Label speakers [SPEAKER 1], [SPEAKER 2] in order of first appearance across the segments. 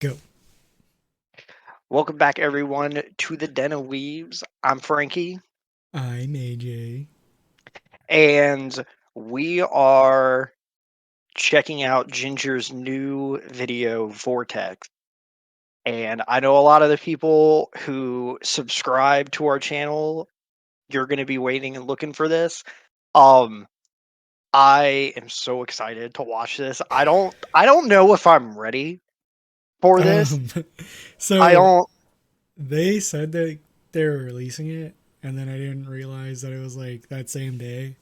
[SPEAKER 1] Go.
[SPEAKER 2] Welcome back, everyone, to the Den of Weebs. I'm Frankie,
[SPEAKER 1] I'm AJ.
[SPEAKER 2] and we are checking out Jinjer's new video, Vortex. And I know a lot of the people who subscribe to our channel, you're going to be waiting and looking for this. Um, I am so excited to watch this. I don't know if I'm ready for this.
[SPEAKER 1] Um,
[SPEAKER 2] I
[SPEAKER 1] so
[SPEAKER 2] don't.
[SPEAKER 1] they said that they were releasing it, and then I didn't realize that it was like that same day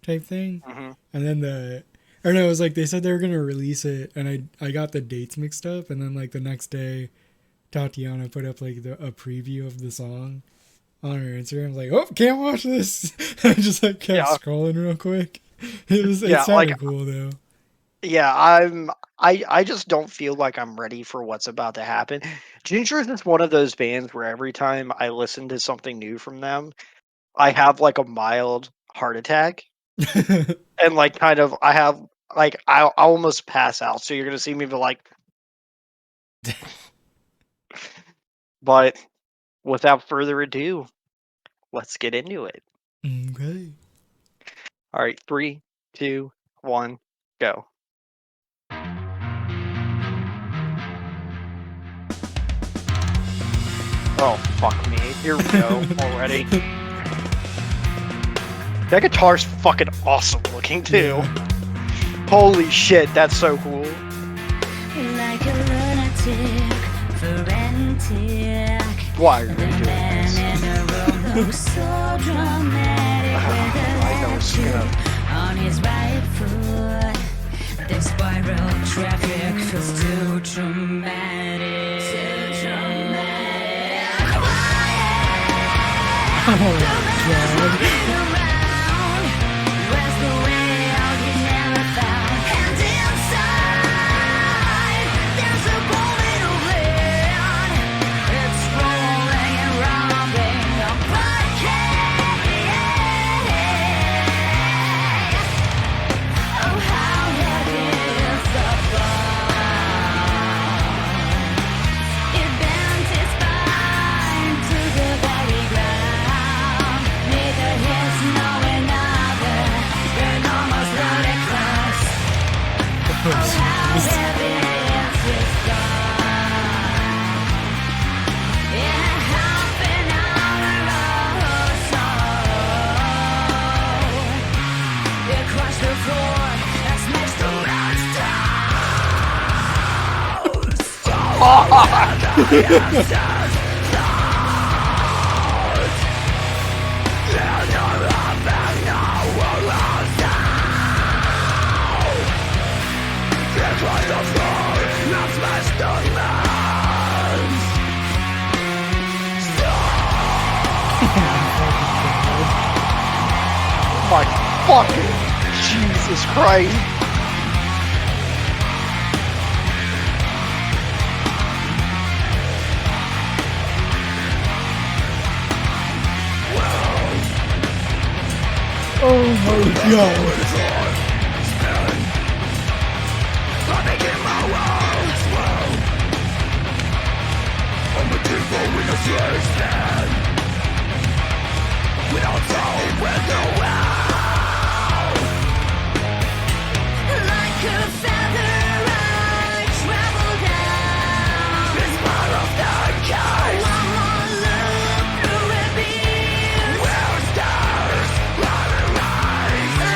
[SPEAKER 1] type thing.
[SPEAKER 2] Mhm.
[SPEAKER 1] And then or no, it was like they said they were gonna release it, and I got the dates mixed up, and then like the next day, Tatiana put up like a preview of the song on her Instagram. I was like, oh, can't watch this. I just like kept
[SPEAKER 2] Yeah,
[SPEAKER 1] scrolling real quick. It
[SPEAKER 2] yeah. Like
[SPEAKER 1] sounded cool though.
[SPEAKER 2] Yeah, I just don't feel like I'm ready for what's about to happen. Ginger is just one of those bands where every time I listen to something new from them, I have like a mild heart attack and like kind of I have like I almost pass out. So you're gonna see me be like, but without further ado, let's get into it.
[SPEAKER 1] Okay.
[SPEAKER 2] All right, three, two, one, go. Oh fuck me. Here we go already. That guitar's fucking awesome looking too.
[SPEAKER 1] Yeah.
[SPEAKER 2] Holy shit, that's so cool.
[SPEAKER 3] Like a lunatic, frantic.
[SPEAKER 2] Why are you
[SPEAKER 3] The
[SPEAKER 2] doing
[SPEAKER 3] man
[SPEAKER 2] this?
[SPEAKER 3] in the room looks so dramatic with
[SPEAKER 2] I know it's
[SPEAKER 3] an
[SPEAKER 2] gonna.
[SPEAKER 3] attitude on his right foot. The spiral traffic feels too dramatic. Too dramatic.
[SPEAKER 1] Oh my god.
[SPEAKER 2] My fucking Jesus Christ.
[SPEAKER 1] Oh my god.
[SPEAKER 3] Like a feather, I travel down. It's part of the guys. One more look through a beam. Where stars rise.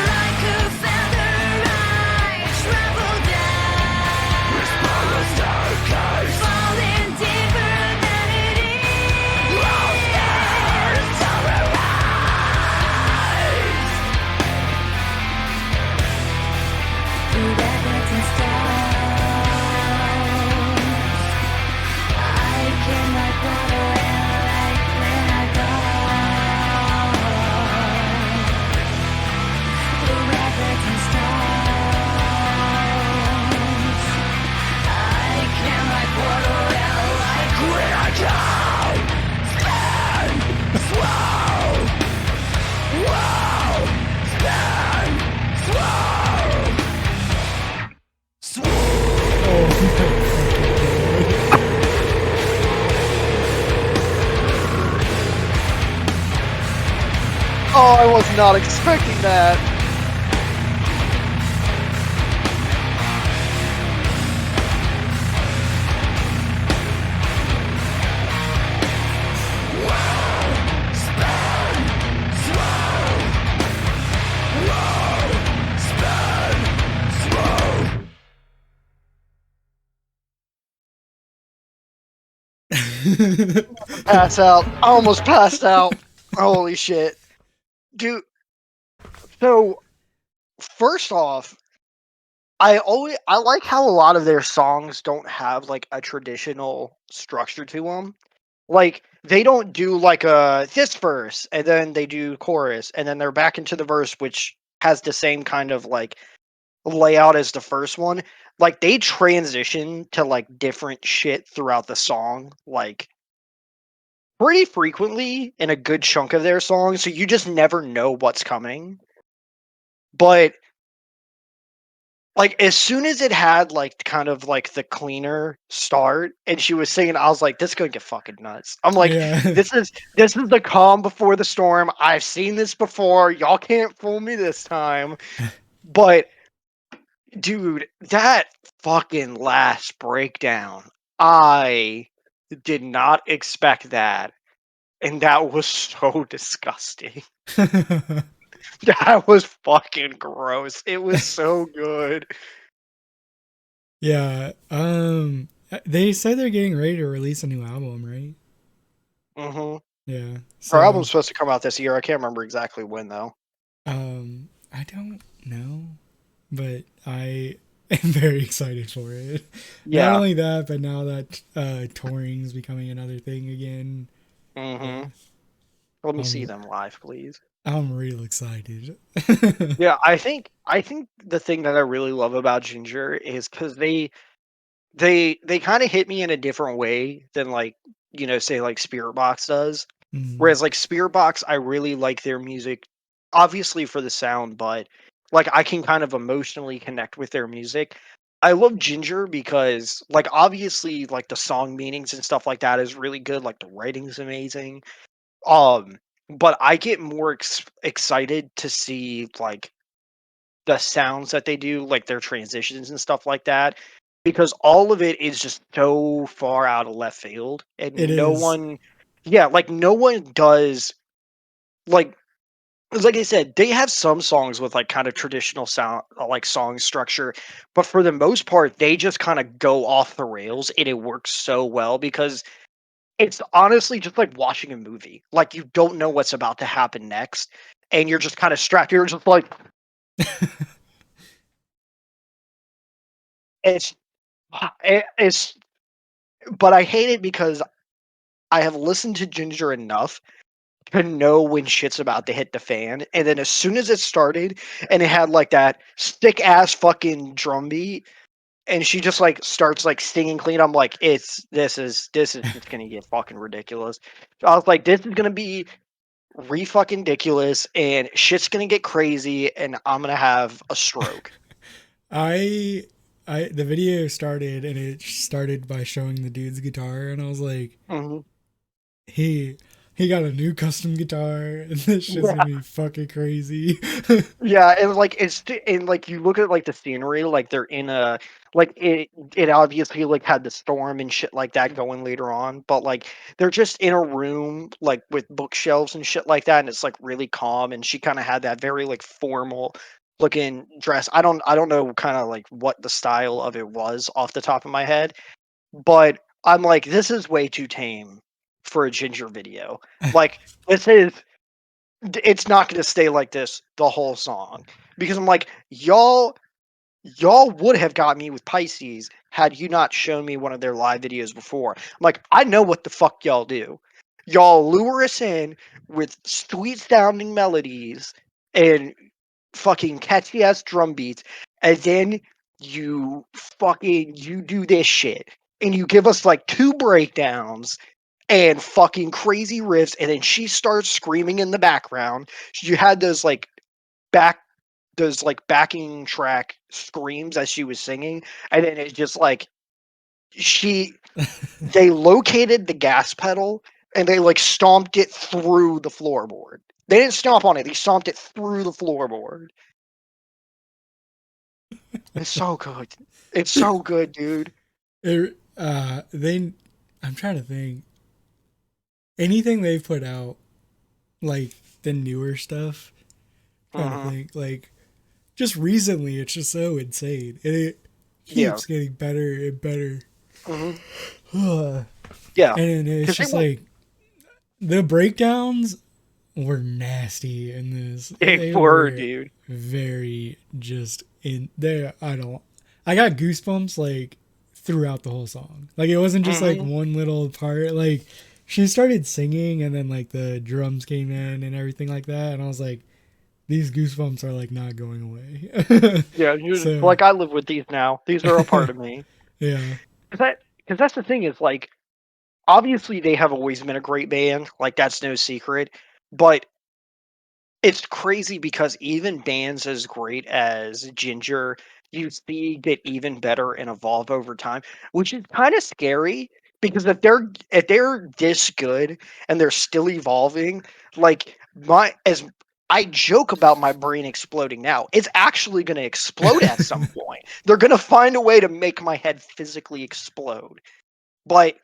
[SPEAKER 3] Like a feather, I travel down. It's part of the guys. Falling deeper than it is. All stars terrorize.
[SPEAKER 2] was not expecting that. Pass out. I almost passed out. Holy shit. Dude, so first off, I like how a lot of their songs don't have like a traditional structure to them. Like they don't do like a this verse and then they do chorus and then they're back into the verse which has the same kind of like layout as the first one. Like they transition to like different shit throughout the song like pretty frequently in a good chunk of their songs, so you just never know what's coming. But like as soon as it had like kind of like the cleaner start and she was singing, I was like, this is gonna get fucking nuts. I'm like,
[SPEAKER 1] Yeah.
[SPEAKER 2] this is the calm before the storm. I've seen this before. Y'all can't fool me this time. But dude, that fucking last breakdown, I did not expect that. And that was so disgusting. That was fucking gross. It was so good.
[SPEAKER 1] Yeah. They said they're getting ready to release a new album, right?
[SPEAKER 2] Hmm.
[SPEAKER 1] Yeah.
[SPEAKER 2] Her
[SPEAKER 1] So,
[SPEAKER 2] album's supposed to come out this year. I can't remember exactly when though.
[SPEAKER 1] I don't know, but I am very excited for it. Not
[SPEAKER 2] Yeah.
[SPEAKER 1] only that, but now that touring's becoming another thing again,
[SPEAKER 2] Hmm.
[SPEAKER 1] yeah,
[SPEAKER 2] Let me see
[SPEAKER 1] I'm
[SPEAKER 2] them live, please.
[SPEAKER 1] I'm real excited.
[SPEAKER 2] Yeah, I think the thing that I really love about Ginger is because they kind of hit me in a different way than like say like Spirit Box does.
[SPEAKER 1] Mm,
[SPEAKER 2] Whereas like Spirit Box, I really like their music, obviously for the sound, but like I can kind of emotionally connect with their music. I love Ginger because like obviously like the song meanings and stuff like that is really good. Like the writing's amazing. Um, but I get more excited to see like the sounds that they do, like their transitions and stuff like that, because all of it is just so far out of left field,
[SPEAKER 1] it
[SPEAKER 2] and no
[SPEAKER 1] is.
[SPEAKER 2] one, yeah, like no one does like. 'Cause like I said, they have some songs with like kind of traditional sound, like song structure, but for the most part, they just kind of go off the rails, and it works so well because it's honestly just like watching a movie. Like you don't know what's about to happen next, and you're just kind of strapped. You're just like it's it's but I hate it because I have listened to Ginger enough to know when shit's about to hit the fan, and then as soon as it started and it had like that thick ass fucking drum beat, and she just like starts like singing clean, I'm like, this is just gonna get fucking ridiculous. So I was like, this is gonna be re fucking ridiculous, and shit's gonna get crazy, and I'm gonna have a stroke.
[SPEAKER 1] I the video started and it started by showing the dude's guitar and I was like,
[SPEAKER 2] Mhm.
[SPEAKER 1] he he got a new custom guitar and this shit's gonna be fucking crazy.
[SPEAKER 2] Yeah, and like and like you look at like the scenery, like they're in a like it obviously like had the storm and shit like that going later on, but like they're just in a room like with bookshelves and shit like that, and it's like really calm. And she kind of had that very like formal looking dress. I don't know kind of like what the style of it was off the top of my head, but I'm like, this is way too tame for a Ginger video. Like this is it's not going to stay like this the whole song, because I'm like, y'all would have got me with Pisces had you not shown me one of their live videos before. I'm like, I know what the fuck y'all do. Y'all lure us in with sweet sounding melodies and fucking catchy ass drum beats, and then you do this shit, and you give us like two breakdowns and fucking crazy riffs, and then she starts screaming in the background. You had back those like backing track screams as she was singing, and then it's just like she they located the gas pedal and they like stomped it through the floorboard. They didn't stomp on it. They stomped it through the floorboard. It's so good. It's so good, dude.
[SPEAKER 1] I'm trying to think. Anything they've put out, like the newer stuff, trying to
[SPEAKER 2] Uh-huh.
[SPEAKER 1] think, like just recently, it's just so insane, and it
[SPEAKER 2] Yeah.
[SPEAKER 1] keeps getting better and better.
[SPEAKER 2] Uh-huh.
[SPEAKER 1] And
[SPEAKER 2] Yeah.
[SPEAKER 1] it's
[SPEAKER 2] Because
[SPEAKER 1] just like the breakdowns were nasty in this.
[SPEAKER 2] they
[SPEAKER 1] They
[SPEAKER 2] were,
[SPEAKER 1] were
[SPEAKER 2] dude.
[SPEAKER 1] very just in there. I got goosebumps like throughout the whole song. Like it wasn't just like
[SPEAKER 2] Uh-huh.
[SPEAKER 1] one little part. Like she started singing and then like the drums came in and everything like that, and I was like, these goosebumps are like not going away.
[SPEAKER 2] Yeah, you're just,
[SPEAKER 1] So
[SPEAKER 2] like I live with these now. These are a part of me.
[SPEAKER 1] yeah.
[SPEAKER 2] Because that's the thing is like obviously they have always been a great band. Like that's no secret. But it's crazy because even bands as great as Ginger, you see get even better and evolve over time, which is kind of scary because if they're this good and they're still evolving, like my as I joke about my brain exploding now, it's actually going to explode at some point. They're going to find a way to make my head physically explode. But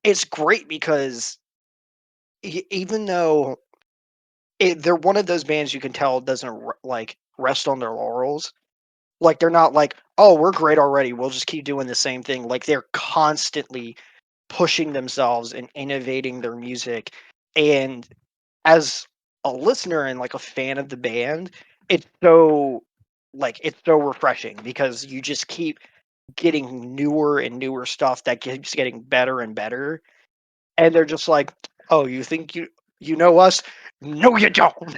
[SPEAKER 2] it's great because even though they're one of those bands you can tell doesn't like rest on their laurels. Like they're not like, oh, we're great already. We'll just keep doing the same thing. Like they're constantly pushing themselves and innovating their music. And as a listener and like a fan of the band, it's so it's so refreshing because you just keep getting newer and newer stuff that keeps getting better and better. And they're just like, oh, you think you know us? No, you don't.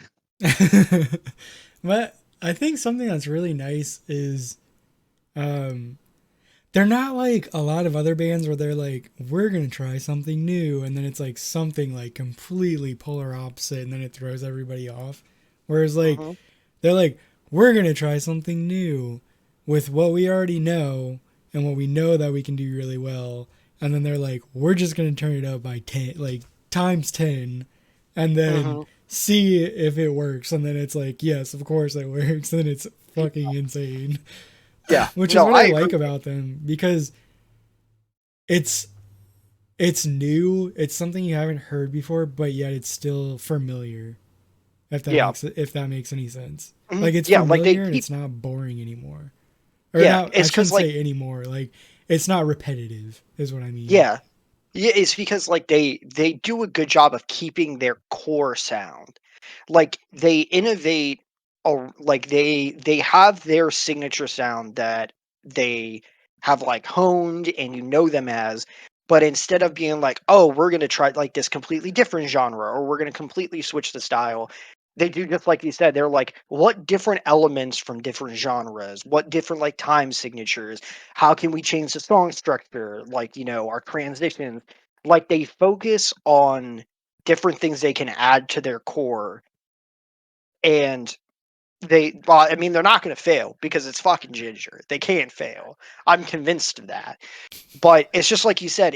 [SPEAKER 1] But I think something that's really nice is um they're not like a lot of other bands where they're like, we're gonna try something new, and then it's like something like completely polar opposite, and then it throws everybody off. Whereas like
[SPEAKER 2] Mhm.
[SPEAKER 1] they're like, we're gonna try something new with what we already know and what we know that we can do really well, and then they're like, we're just gonna turn it up by 10, like times 10, and then
[SPEAKER 2] Mhm.
[SPEAKER 1] see if it works, and then it's like, yes, of course it works, and it's fucking insane.
[SPEAKER 2] Yeah.
[SPEAKER 1] Which is
[SPEAKER 2] No,
[SPEAKER 1] what
[SPEAKER 2] I
[SPEAKER 1] I
[SPEAKER 2] agree.
[SPEAKER 1] like about them because it's it's new, it's something you haven't heard before, but yet it's still familiar.
[SPEAKER 2] Yeah.
[SPEAKER 1] If that makes any sense.
[SPEAKER 2] Mhm.
[SPEAKER 1] Like it's
[SPEAKER 2] Yeah, like they
[SPEAKER 1] familiar and
[SPEAKER 2] keep
[SPEAKER 1] it's not boring anymore. Or
[SPEAKER 2] yeah,
[SPEAKER 1] not, I
[SPEAKER 2] it's cuz
[SPEAKER 1] shouldn't
[SPEAKER 2] like
[SPEAKER 1] say anymore. Like it's not repetitive is what I mean.
[SPEAKER 2] yeah. Yeah, it's because like they do a good job of keeping their core sound. Like they innovate like they have their signature sound that they have like honed and you know them as, but instead of being like, "Oh, we're going to try like this completely different genre or we're going to completely switch the style." They do just like you said, they're like, "What different elements from different genres? What different like time signatures? How can we change the song structure? Like, our transitions." Like they focus on different things they can add to their core and well, I mean they're not going to fail because it's fucking Ginger. They can't fail. I'm convinced of that. But it's just like you said,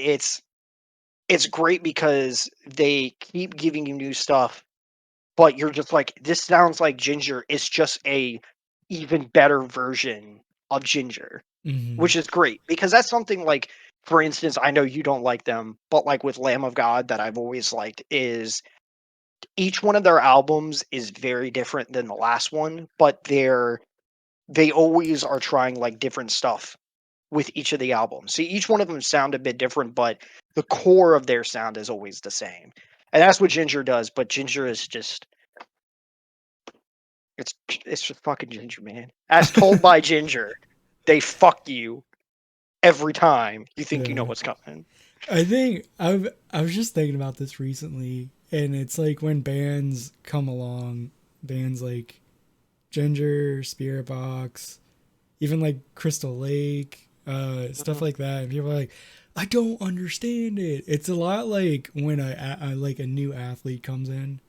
[SPEAKER 2] it's great because they keep giving you new stuff, but you're just like this sounds like Ginger. It's just a even better version of Ginger,
[SPEAKER 1] Hmm.
[SPEAKER 2] which is great because that's something like, for instance, I know you don't like them, but like with Lamb of God that I've always liked is each one of their albums is very different than the last one, but they always are trying like different stuff with each of the albums. See, each one of them sound a bit different, but the core of their sound is always the same. And that's what Ginger does, but Ginger is just it's just fucking Ginger, man. As told by Ginger, they fuck you every time you think you know
[SPEAKER 1] Yeah.
[SPEAKER 2] what's coming.
[SPEAKER 1] I was just thinking about this recently, and it's like when bands come along, bands like Ginger, Spirit Box, even like Crystal Lake, stuff
[SPEAKER 2] Mhm,
[SPEAKER 1] like that. And people are like, I don't understand it. It's a lot like when like a new athlete comes in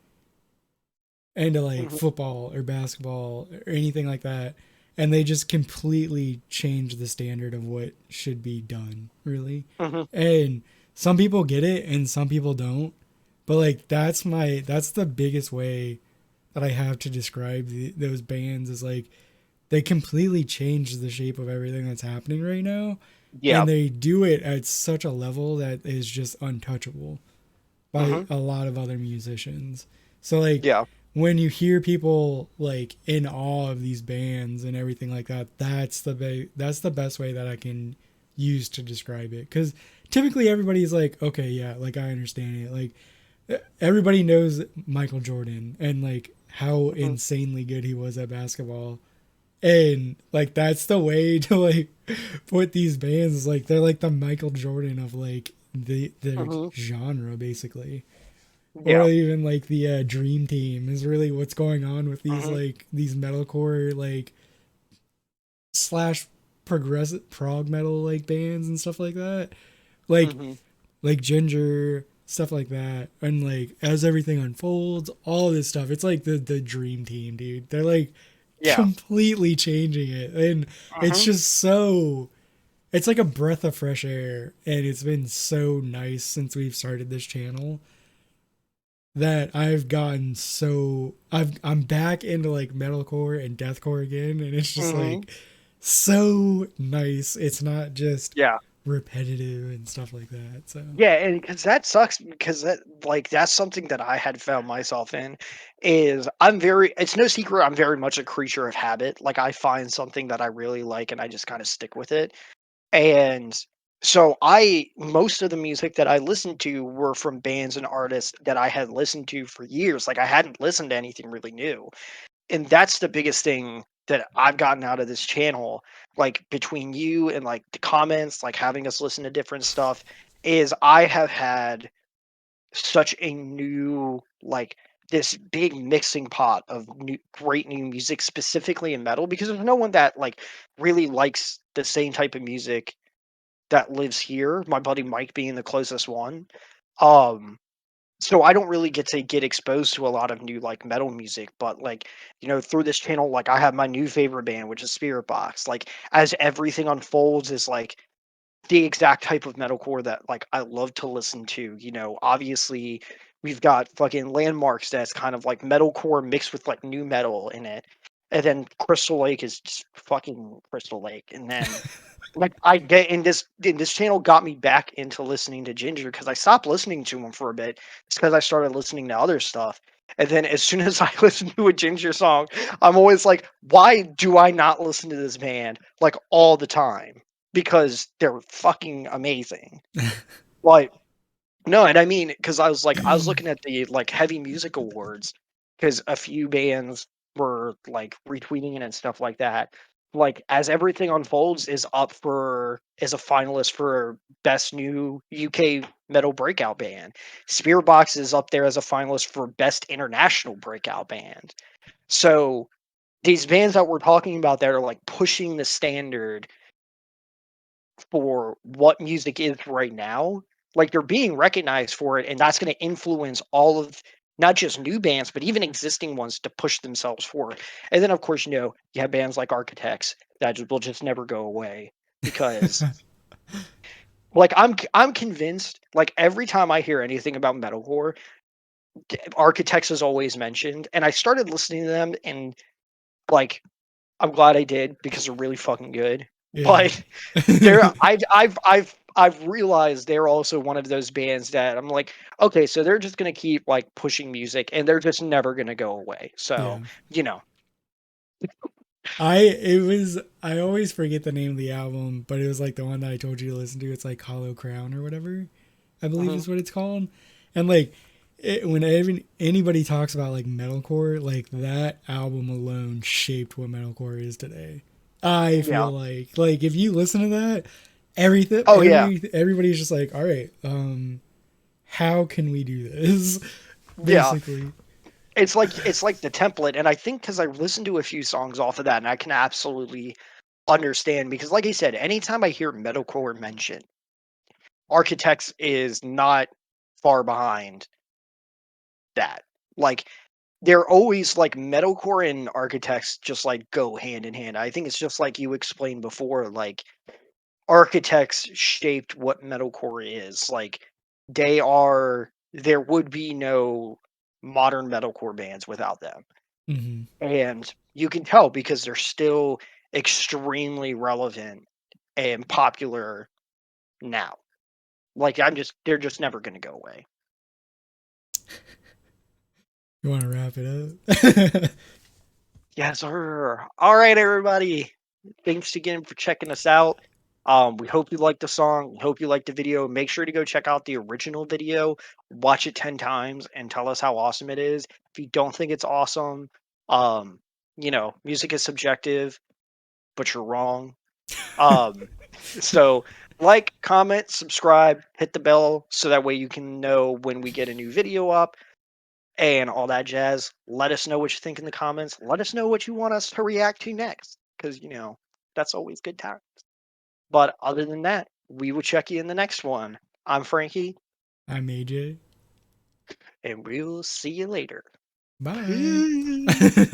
[SPEAKER 1] into like
[SPEAKER 2] mhm,
[SPEAKER 1] football or basketball or anything like that, and they just completely change the standard of what should be done, really.
[SPEAKER 2] mhm,
[SPEAKER 1] And some people get it and some people don't. But like that's the biggest way that I have to describe those bands is like they completely change the shape of everything that's happening right now,
[SPEAKER 2] Yeah.
[SPEAKER 1] and they do it at such a level that is just untouchable by
[SPEAKER 2] Hmm.
[SPEAKER 1] a lot of other musicians. So like
[SPEAKER 2] Yeah.
[SPEAKER 1] when you hear people like in awe of these bands and everything like that, that's the best way that I can use to describe it. Because typically everybody's like, okay, yeah, like I understand it. Like everybody knows Michael Jordan and like how
[SPEAKER 2] Hmm.
[SPEAKER 1] insanely good he was at basketball. And like that's the way to like put these bands like they're like the Michael Jordan of like the
[SPEAKER 2] Hmm.
[SPEAKER 1] genre basically, or
[SPEAKER 2] Yeah.
[SPEAKER 1] even like the Dream Team is really what's going on with these
[SPEAKER 2] Hmm.
[SPEAKER 1] like these metalcore like slash progressive prog metal like bands and stuff like that, like
[SPEAKER 2] Hmm.
[SPEAKER 1] Jinjer stuff like that, and like as everything unfolds, all this stuff, it's like the Dream Team, dude. They're like
[SPEAKER 2] Yeah.
[SPEAKER 1] completely changing it, and it's
[SPEAKER 2] Hmm.
[SPEAKER 1] just so it's like a breath of fresh air, and it's been so nice since we've started this channel that I've gotten so I'm back into like metalcore and deathcore again, and it's just
[SPEAKER 2] Hmm.
[SPEAKER 1] like so nice. It's not just
[SPEAKER 2] Yeah.
[SPEAKER 1] repetitive and stuff like that. So
[SPEAKER 2] Yeah, and because that sucks because that's something that I had found myself in is it's no secret I'm very much a creature of habit. Like I find something that I really like and I just kind of stick with it. And so I most of the music that I listened to were from bands and artists that I had listened to for years. Like I hadn't listened to anything really new. And that's the biggest thing that I've gotten out of this channel, like between you and like the comments, like having us listen to different stuff, is I have had such a new like this big mixing pot of great new music specifically in metal because there's no one that like really likes the same type of music that lives here, my buddy Mike being the closest one. Um so I don't really get exposed to a lot of new like metal music, but like through this channel, like I have my new favorite band, which is Spirit Box. Like as everything unfolds, is like the exact type of metalcore that like I love to listen to. Obviously we've got fucking Landmarks that's kind of like metalcore mixed with like new metal in it, and then Crystal Lake is just fucking Crystal Lake, and then like I get in this channel got me back into listening to Jinjer because I stopped listening to him for a bit. It's because I started listening to other stuff. And then as soon as I listen to a Jinjer song, I'm always like, why do I not listen to this band like all the time? Because they're fucking amazing. Like no, and I mean, because I was looking at the like heavy music awards, because a few bands were like retweeting it and stuff like that. Like as everything unfolds is up for as a finalist for best new UK metal breakout band. Spearbox is up there as a finalist for best international breakout band. So these bands that we're talking about that are like pushing the standard for what music is right now, like they're being recognized for it, and that's going to influence all of not just new bands, but even existing ones to push themselves forward. And then, of course, you have bands like Architects that will just never go away because, like, I'm convinced, like, every time I hear anything about metalcore, Architects is always mentioned, and I started listening to them, and like, I'm glad I did because they're really fucking good.
[SPEAKER 1] yeah.
[SPEAKER 2] But I've realized they're also one of those bands that I'm like, okay, so they're just gonna keep like pushing music and they're just never gonna go away. So,
[SPEAKER 1] Yeah.
[SPEAKER 2] you know.
[SPEAKER 1] I always forget the name of the album, but it was like the one that I told you to listen to. It's like Hollow Crown or whatever, I believe
[SPEAKER 2] Mhm.
[SPEAKER 1] is what it's called. And like when anybody talks about like metalcore, like that album alone shaped what metalcore is today. I
[SPEAKER 2] Yeah.
[SPEAKER 1] feel like if you listen to that,
[SPEAKER 2] Oh yeah.
[SPEAKER 1] everybody's just like, all right, how can we do this?
[SPEAKER 2] Yeah.
[SPEAKER 1] Basically,
[SPEAKER 2] It's like the template, and I think because I listened to a few songs off of that, and I can absolutely understand because, like I said, anytime I hear metalcore mentioned, Architects is not far behind that. Like they're always like metalcore and architects just like go hand in hand. I think it's just like you explained before, like architects shaped what metalcore is. Like they are there would be no modern metalcore bands without them.
[SPEAKER 1] Hmm.
[SPEAKER 2] And you can tell because they're still extremely relevant and popular now. Like they're just never going to go away.
[SPEAKER 1] You want to wrap it up?
[SPEAKER 2] Yes, sir. All right, everybody. Thanks again for checking us out. We hope you liked the song. We hope you liked the video. Make sure to go check out the original video. Watch it 10 times and tell us how awesome it is. If you don't think it's awesome, music is subjective, but you're wrong. So like, comment, subscribe, hit the bell so that way you can know when we get a new video up and all that jazz. Let us know what you think in the comments. Let us know what you want us to react to next, because that's always good times. But other than that, we will check you in the next one. I'm Frankie,
[SPEAKER 1] I'm AJ.
[SPEAKER 2] and we'll see you later.
[SPEAKER 1] Bye.
[SPEAKER 2] Peace.